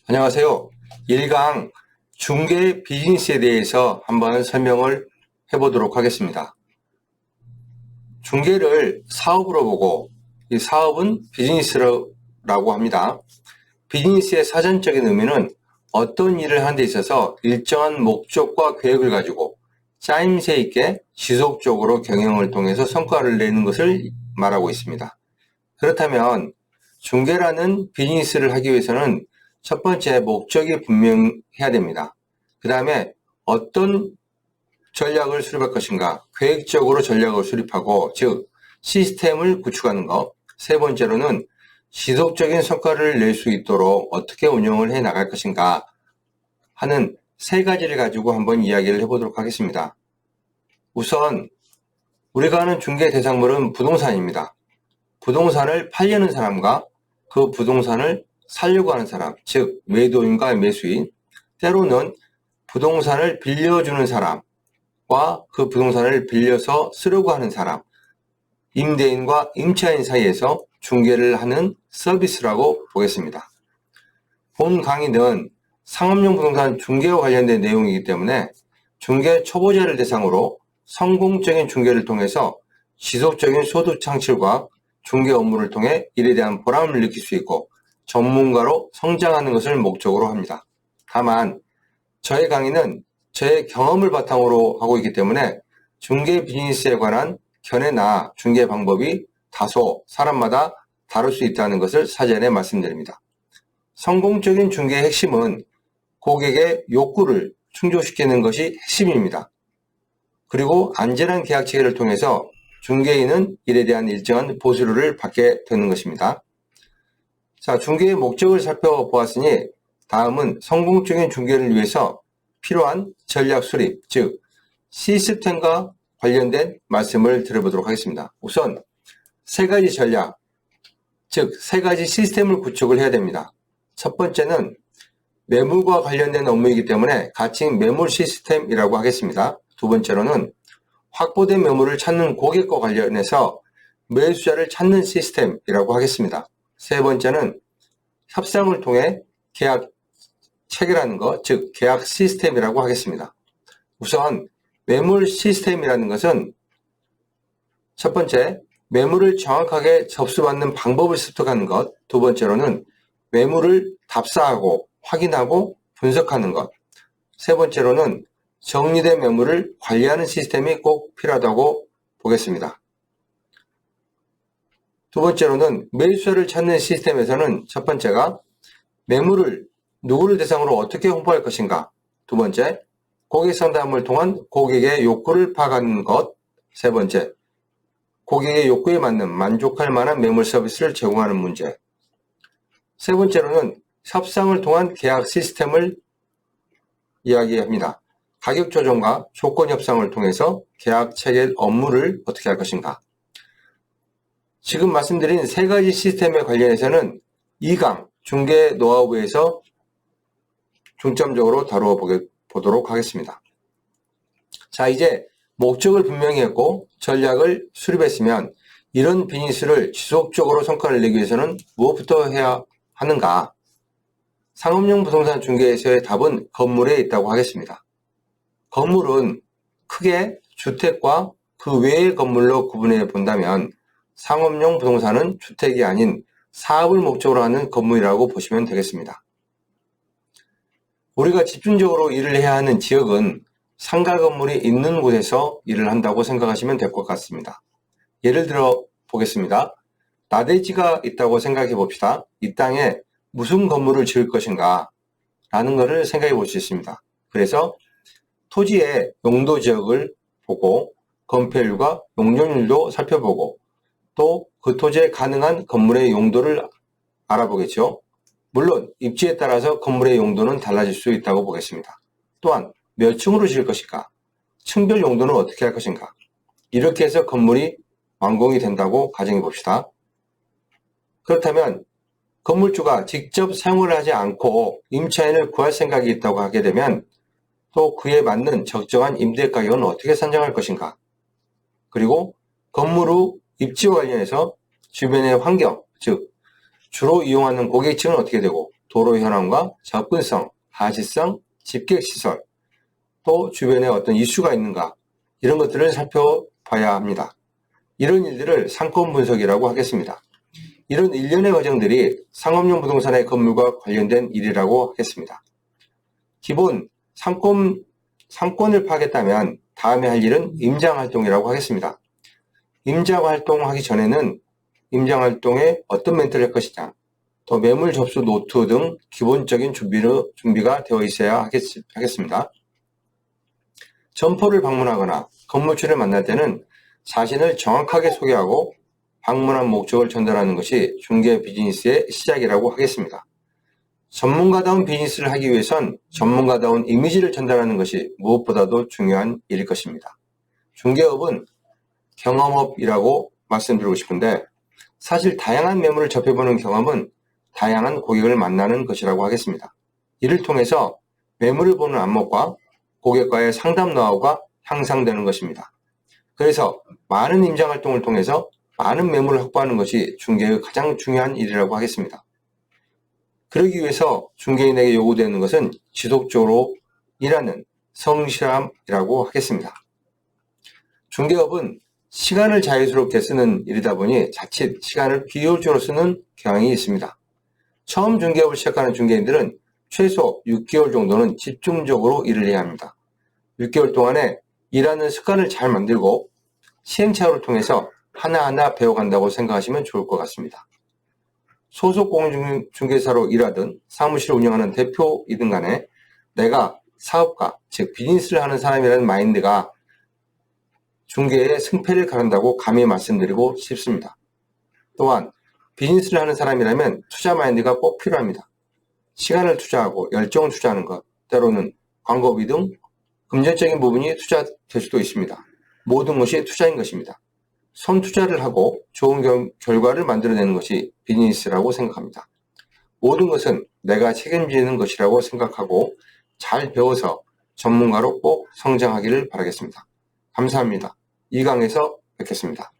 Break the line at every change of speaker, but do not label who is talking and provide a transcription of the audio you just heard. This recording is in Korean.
안녕하세요. 1강 중개 비즈니스에 대해서 한번 설명을 해보도록 하겠습니다. 중개를 사업으로 보고 이 사업은 비즈니스라고 합니다. 비즈니스의 사전적인 의미는 어떤 일을 하는 데 있어서 일정한 목적과 계획을 가지고 짜임새 있게 지속적으로 경영을 통해서 성과를 내는 것을 말하고 있습니다. 그렇다면 중개라는 비즈니스를 하기 위해서는 첫 번째 목적이 분명해야 됩니다. 그 다음에 어떤 전략을 수립할 것인가, 계획적으로 전략을 수립하고, 즉 시스템을 구축하는 것. 세 번째로는 지속적인 성과를 낼 수 있도록 어떻게 운영을 해 나갈 것인가 하는 세 가지를 가지고 한번 이야기를 해보도록 하겠습니다. 우선 우리가 하는 중개 대상물은 부동산입니다. 부동산을 팔려는 사람과 그 부동산을 살려고 하는 사람, 즉 매도인과 매수인, 때로는 부동산을 빌려주는 사람과 그 부동산을 빌려서 쓰려고 하는 사람, 임대인과 임차인 사이에서 중개를 하는 서비스라고 보겠습니다. 본 강의는 상업용 부동산 중개와 관련된 내용이기 때문에 중개 초보자를 대상으로 성공적인 중개를 통해서 지속적인 소득 창출과 중개 업무를 통해 일에 대한 보람을 느낄 수 있고 전문가로 성장하는 것을 목적으로 합니다. 다만 저의 강의는 저의 경험을 바탕으로 하고 있기 때문에 중개 비즈니스에 관한 견해나 중개 방법이 다소 사람마다 다를 수 있다는 것을 사전에 말씀드립니다. 성공적인 중개의 핵심은 고객의 욕구를 충족시키는 것이 핵심입니다. 그리고 안전한 계약 체계를 통해서 중개인은 이에 대한 일정한 보수료를 받게 되는 것입니다. 자, 중개의 목적을 살펴보았으니 다음은 성공적인 중개를 위해서 필요한 전략 수립, 즉 시스템과 관련된 말씀을 드려보도록 하겠습니다. 우선 세 가지 전략, 즉 세 가지 시스템을 구축을 해야 됩니다. 첫 번째는 매물과 관련된 업무이기 때문에 가칭 매물 시스템이라고 하겠습니다. 두 번째로는 확보된 매물을 찾는 고객과 관련해서 매수자를 찾는 시스템이라고 하겠습니다. 세 번째는 협상을 통해 계약 체결하는 것, 즉 계약 시스템이라고 하겠습니다. 우선 매물 시스템이라는 것은 첫 번째, 매물을 정확하게 접수받는 방법을 습득하는 것, 두 번째로는 매물을 답사하고 확인하고 분석하는 것, 세 번째로는 정리된 매물을 관리하는 시스템이 꼭 필요하다고 보겠습니다. 두 번째로는 매수자를 찾는 시스템에서는 첫 번째가 매물을 누구를 대상으로 어떻게 홍보할 것인가, 두 번째, 고객 상담을 통한 고객의 욕구를 파악하는 것, 세 번째, 고객의 욕구에 맞는 만족할 만한 매물 서비스를 제공하는 문제, 세 번째로는 협상을 통한 계약 시스템을 이야기합니다. 가격 조정과 조건 협상을 통해서 계약 체결 업무를 어떻게 할 것인가. 지금 말씀드린 세 가지 시스템에 관련해서는 2강 중개 노하우에서 중점적으로 다루어 보도록 하겠습니다. 자, 이제 목적을 분명히 했고 전략을 수립했으면 이런 비즈니스를 지속적으로 성과를 내기 위해서는 무엇부터 해야 하는가? 상업용 부동산 중개에서의 답은 건물에 있다고 하겠습니다. 건물은 크게 주택과 그 외의 건물로 구분해 본다면 상업용 부동산은 주택이 아닌 사업을 목적으로 하는 건물이라고 보시면 되겠습니다. 우리가 집중적으로 일을 해야 하는 지역은 상가 건물이 있는 곳에서 일을 한다고 생각하시면 될 것 같습니다. 예를 들어 보겠습니다. 나대지가 있다고 생각해 봅시다. 이 땅에 무슨 건물을 지을 것인가 라는 것을 생각해 볼 수 있습니다. 그래서 토지의 용도 지역을 보고 건폐율과 용적률도 살펴보고 또 그 토지에 가능한 건물의 용도를 알아보겠죠. 물론 입지에 따라서 건물의 용도는 달라질 수 있다고 보겠습니다. 또한 몇 층으로 지을 것인가, 층별 용도는 어떻게 할 것인가, 이렇게 해서 건물이 완공이 된다고 가정해 봅시다. 그렇다면 건물주가 직접 사용을 하지 않고 임차인을 구할 생각이 있다고 하게 되면 또 그에 맞는 적정한 임대 가격은 어떻게 산정할 것인가, 그리고 건물 후 입지와 관련해서 주변의 환경, 즉 주로 이용하는 고객층은 어떻게 되고 도로 현황과 접근성, 하시성, 집객시설, 또 주변에 어떤 이슈가 있는가, 이런 것들을 살펴봐야 합니다. 이런 일들을 상권 분석이라고 하겠습니다. 이런 일련의 과정들이 상업용 부동산의 건물과 관련된 일이라고 하겠습니다. 기본 상권을 파악했다면 다음에 할 일은 임장활동이라고 하겠습니다. 임장활동하기 전에는 임장활동에 어떤 멘트를 할 것이냐, 또 매물 접수 노트 등 기본적인 준비가 되어 있어야 하겠습니다. 점포를 방문하거나 건물주를 만날 때는 자신을 정확하게 소개하고 방문한 목적을 전달하는 것이 중개 비즈니스의 시작이라고 하겠습니다. 전문가다운 비즈니스를 하기 위해선 전문가다운 이미지를 전달하는 것이 무엇보다도 중요한 일일 것입니다. 중개업은 경험업이라고 말씀드리고 싶은데, 사실 다양한 매물을 접해보는 경험은 다양한 고객을 만나는 것이라고 하겠습니다. 이를 통해서 매물을 보는 안목과 고객과의 상담 노하우가 향상되는 것입니다. 그래서 많은 임장활동을 통해서 많은 매물을 확보하는 것이 중개의 가장 중요한 일이라고 하겠습니다. 그러기 위해서 중개인에게 요구되는 것은 지속적으로 일하는 성실함이라고 하겠습니다. 중개업은 시간을 자유스럽게 쓰는 일이다 보니 자칫 시간을 비효율적으로 쓰는 경향이 있습니다. 처음 중개업을 시작하는 중개인들은 최소 6개월 정도는 집중적으로 일을 해야 합니다. 6개월 동안에 일하는 습관을 잘 만들고 시행착오를 통해서 하나하나 배워간다고 생각하시면 좋을 것 같습니다. 소속 공인중개사로 일하든 사무실을 운영하는 대표이든 간에 내가 사업가, 즉 비즈니스를 하는 사람이라는 마인드가 중개의 승패를 가른다고 감히 말씀드리고 싶습니다. 또한 비즈니스를 하는 사람이라면 투자 마인드가 꼭 필요합니다. 시간을 투자하고 열정을 투자하는 것, 때로는 광고비 등 금전적인 부분이 투자될 수도 있습니다. 모든 것이 투자인 것입니다. 선투자를 하고 좋은 결과를 만들어내는 것이 비즈니스라고 생각합니다. 모든 것은 내가 책임지는 것이라고 생각하고 잘 배워서 전문가로 꼭 성장하기를 바라겠습니다. 감사합니다. 2강에서 뵙겠습니다.